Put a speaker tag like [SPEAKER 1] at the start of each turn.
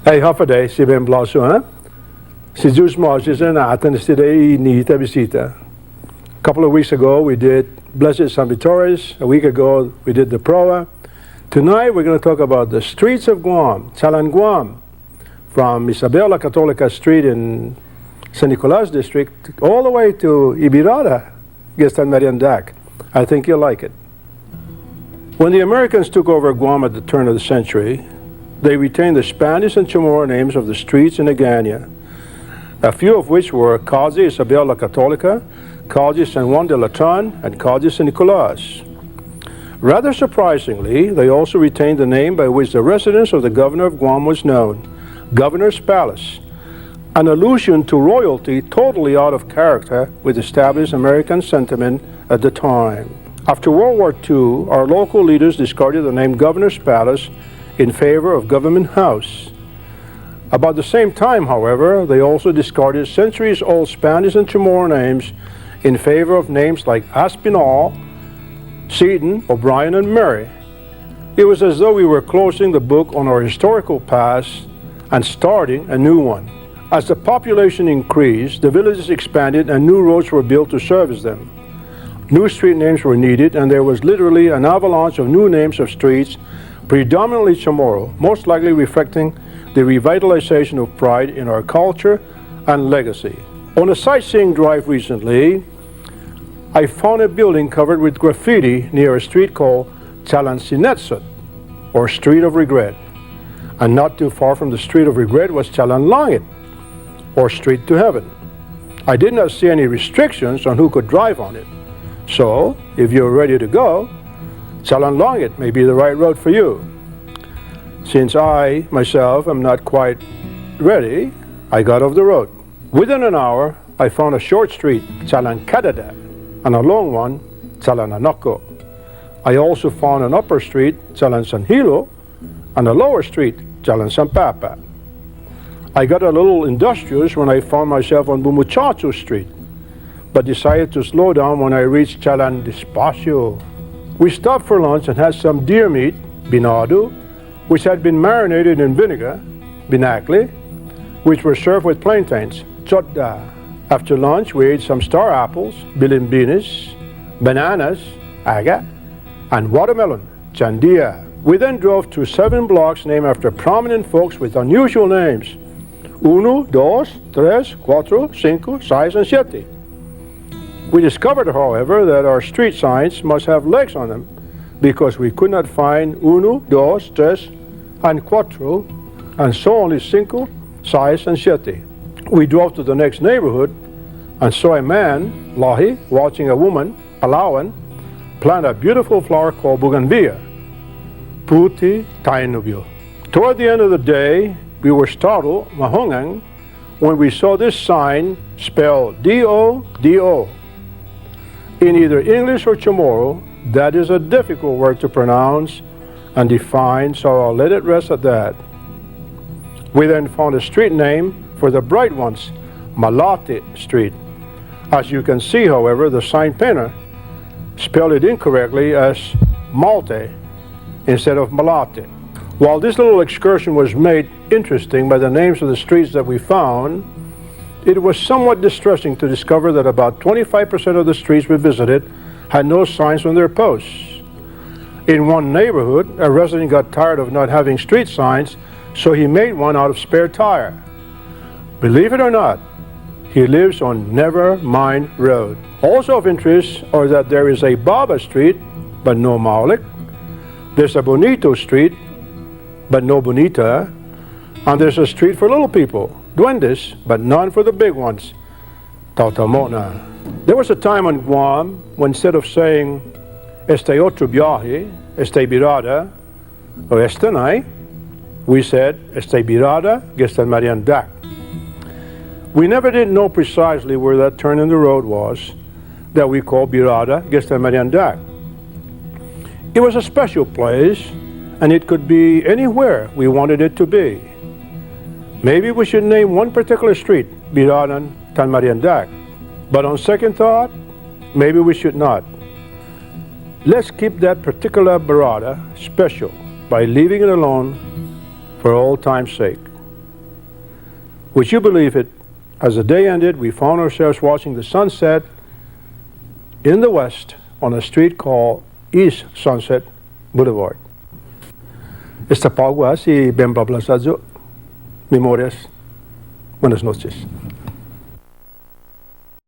[SPEAKER 1] Hey, hoffaday, si ben blaso, huh? Si Zeus Moses and Athens today nita bisita. A couple of weeks ago we did Blessed San Vitores. A week ago we did the Proa. Tonight we're going to talk about the streets of Guam, Chalan, Guam, from Isabela Católica Street in San Nicolas District all the way to Ibirada, Gestan Mariandak. I think you'll like it. When the Americans took over Guam at the turn of the century, they retained the Spanish and Chamorro names of the streets in Agania, a few of which were Calle Isabel la Católica, Calle San Juan de Latran, and Calle San Nicolas. Rather surprisingly, they also retained the name by which the residence of the governor of Guam was known, Governor's Palace, an allusion to royalty totally out of character with established American sentiment at the time. After World War II, our local leaders discarded the name Governor's Palace in favor of Government House. About the same time, however, they also discarded centuries-old Spanish and Chamorro names in favor of names like Aspinall, Seaton, O'Brien, and Murray. It was as though we were closing the book on our historical past and starting a new one. As the population increased, the villages expanded and new roads were built to service them. New street names were needed, and there was literally an avalanche of new names of streets, predominantly Chamorro, most likely reflecting the revitalization of pride in our culture and legacy. On a sightseeing drive recently, I found a building covered with graffiti near a street called Chalan, or Street of Regret. And not too far from the Street of Regret was Chalan Langit, or Street to Heaven. I did not see any restrictions on who could drive on it. So, if you're ready to go, Chalan Langit may be the right road for you. Since I, myself, am not quite ready, I got off the road. Within an hour, I found a short street, Chalan Kadada, and a long one, Chalan Anoko. I also found an upper street, Chalan San Hilo, and a lower street, Chalan San Papa. I got a little industrious when I found myself on Bumuchacho Street, but decided to slow down when I reached Chalan Despacio. We stopped for lunch and had some deer meat, binado, which had been marinated in vinegar, binakli, which were served with plantains, chotda. After lunch, we ate some star apples, bilimbinis, bananas, aga, and watermelon, chandia. We then drove to 7 blocks named after prominent folks with unusual names, 1, 2, 3, 4, 5, 6, and 7. We discovered, however, that our street signs must have legs on them because we could not find 1, 2, 3, and 4, and so only 5, 6, and 7. We drove to the next neighborhood and saw a man, Lahi, watching a woman, Palawan, plant a beautiful flower called bougainvillea, Puti Tainubyo. Toward the end of the day, we were startled, mahongang, when we saw this sign spelled D-O-D-O. In either English or Chamorro, that is a difficult word to pronounce and define, so I'll let it rest at that. We then found a street name for the bright ones, Malate Street. As you can see, however, the sign painter spelled it incorrectly as Malte instead of Malate. While this little excursion was made interesting by the names of the streets that we found, it was somewhat distressing to discover that about 25% of the streets we visited had no signs on their posts. In one neighborhood, a resident got tired of not having street signs, so he made one out of spare tire. Believe it or not, he lives on Never Mind Road. Also of interest are that there is a Baba Street, but no Maulik. There's a Bonito Street, but no Bonita. And there's a street for little people, Duendes, but none for the big ones, Tautamona. There was a time on Guam when instead of saying este otro viaje, este virada, or este night, we said este virada, Gestan Mariandak. We never did know precisely where that turn in the road was that we call Birada, Gestan Mariandak. It was a special place, and it could be anywhere we wanted it to be. Maybe we should name one particular street, Biradan Tan Mariandak. But on second thought, maybe we should not. Let's keep that particular Birada special by leaving it alone for old time's sake. Would you believe it? As the day ended, we found ourselves watching the sunset in the west on a street called East Sunset Boulevard. Esta pagua si ben bablasadzo. Memorias. Buenas noches.